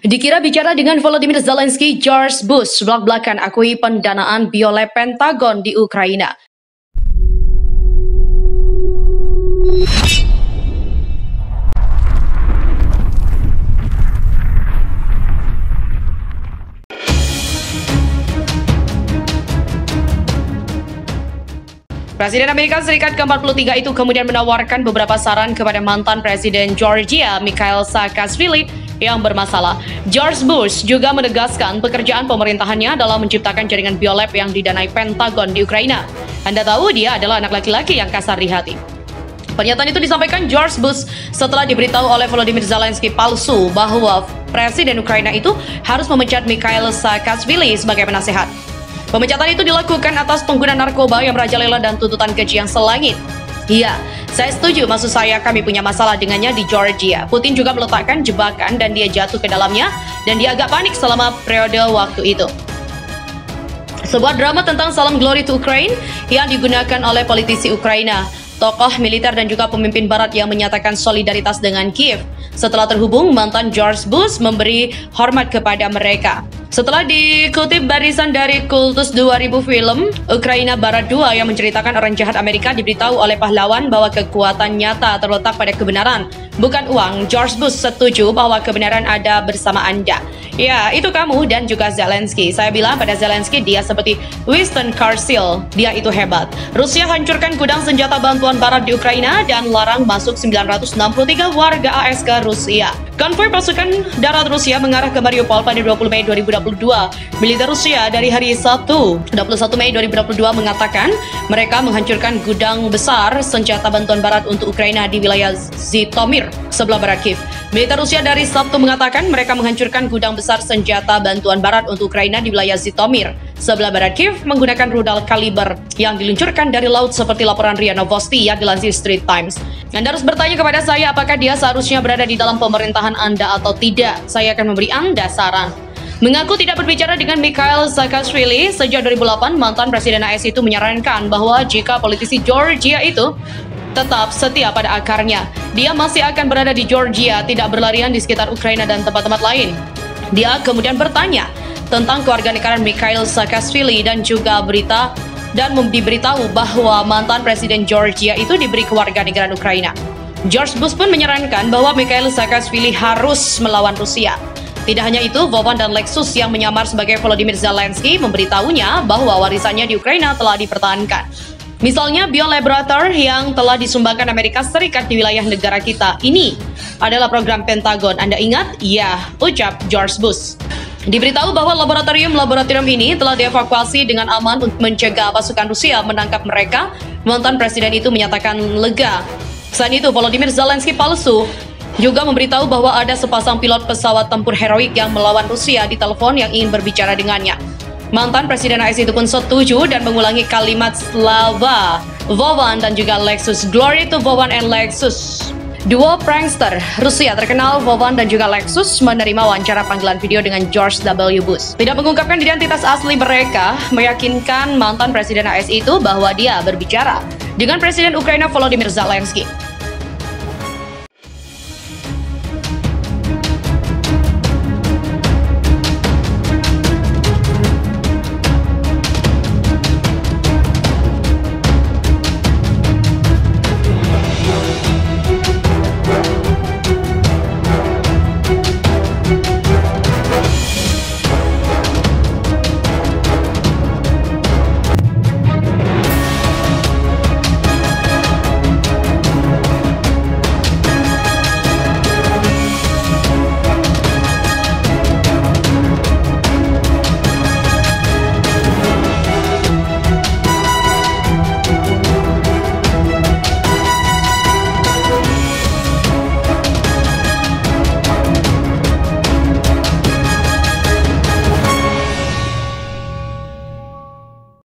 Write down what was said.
Dikira bicara dengan Volodymyr Zelensky, George Bush belak-belakan akui pendanaan oleh Pentagon di Ukraina. Presiden Amerika Serikat ke-43 itu kemudian menawarkan beberapa saran kepada mantan Presiden Georgia, Mikhail Saakashvili, yang bermasalah. George Bush juga menegaskan pekerjaan pemerintahannya dalam menciptakan jaringan biolab yang didanai Pentagon di Ukraina. Anda tahu dia adalah anak laki-laki yang kasar di hati. Pernyataan itu disampaikan George Bush setelah diberitahu oleh Volodymyr Zelensky palsu bahwa Presiden Ukraina itu harus memecat Mikhail Saakashvili sebagai penasehat. Pemecatan itu dilakukan atas pengguna narkoba yang merajalela dan tuntutan gaji yang selangit. Iya, saya setuju, maksud saya kami punya masalah dengannya di Georgia. Putin juga meletakkan jebakan dan dia jatuh ke dalamnya dan dia agak panik selama periode waktu itu. Sebuah drama tentang Salam Glory to Ukraine yang digunakan oleh politisi Ukraina, tokoh militer dan juga pemimpin barat yang menyatakan solidaritas dengan Kiev. Setelah terhubung, mantan George Bush memberi hormat kepada mereka. Setelah dikutip barisan dari Kultus 2000 film, Ukraina Barat 2 yang menceritakan orang jahat Amerika diberitahu oleh pahlawan bahwa kekuatan nyata terletak pada kebenaran, bukan uang. George Bush setuju bahwa kebenaran ada bersama Anda. Ya, itu kamu dan juga Zelensky. Saya bilang pada Zelensky dia seperti Winston Churchill. Dia itu hebat. Rusia hancurkan gudang senjata bantuan barat di Ukraina dan larang masuk 963 warga AS ke Rusia. Konvoi pasukan darat Rusia mengarah ke Mariupol pada 20 Mei 2022. Militer Rusia dari hari Sabtu, 21 Mei 2022 mengatakan mereka menghancurkan gudang besar senjata bantuan barat untuk Ukraina di wilayah Zhytomyr, sebelah barat Kiev. Militer Rusia dari Sabtu mengatakan mereka menghancurkan gudang besar senjata bantuan barat untuk Ukraina di wilayah Zhytomyr, sebelah barat Kiev, menggunakan rudal kaliber yang diluncurkan dari laut seperti laporan RIA Novosti yang dilansir Straits Times. Anda harus bertanya kepada saya apakah dia seharusnya berada di dalam pemerintahan Anda atau tidak. Saya akan memberi Anda saran. Mengaku tidak berbicara dengan Mikhail Saakashvili sejak 2008, mantan Presiden AS itu menyarankan bahwa jika politisi Georgia itu tetap setia pada akarnya, dia masih akan berada di Georgia, tidak berlarian di sekitar Ukraina dan tempat-tempat lain. Dia kemudian bertanya tentang kewarganegaraan Mikhail Saakashvili dan juga diberitahu bahwa mantan Presiden Georgia itu diberi kewarganegaraan Ukraina. George Bush pun menyarankan bahwa Mikhail Saakashvili harus melawan Rusia. Tidak hanya itu, Vovan dan Lexus yang menyamar sebagai Volodymyr Zelensky memberitahunya bahwa warisannya di Ukraina telah dipertahankan. Misalnya biolaborator yang telah disumbangkan Amerika Serikat di wilayah negara kita. Ini adalah program Pentagon. Anda ingat? Ya, ucap George Bush. Diberitahu bahwa laboratorium ini telah dievakuasi dengan aman untuk mencegah pasukan Rusia menangkap mereka. Mantan presiden itu menyatakan lega. Selain itu, Volodymyr Zelensky palsu juga memberitahu bahwa ada sepasang pilot pesawat tempur heroik yang melawan Rusia di telepon yang ingin berbicara dengannya. Mantan Presiden AS itu pun setuju dan mengulangi kalimat Slava Vovan dan juga Lexus. Glory to Vovan and Lexus. Duo prankster Rusia terkenal Vovan dan juga Lexus menerima wawancara panggilan video dengan George W. Bush. Tidak mengungkapkan identitas asli mereka, meyakinkan mantan Presiden AS itu bahwa dia berbicara dengan Presiden Ukraina Volodymyr Zelensky.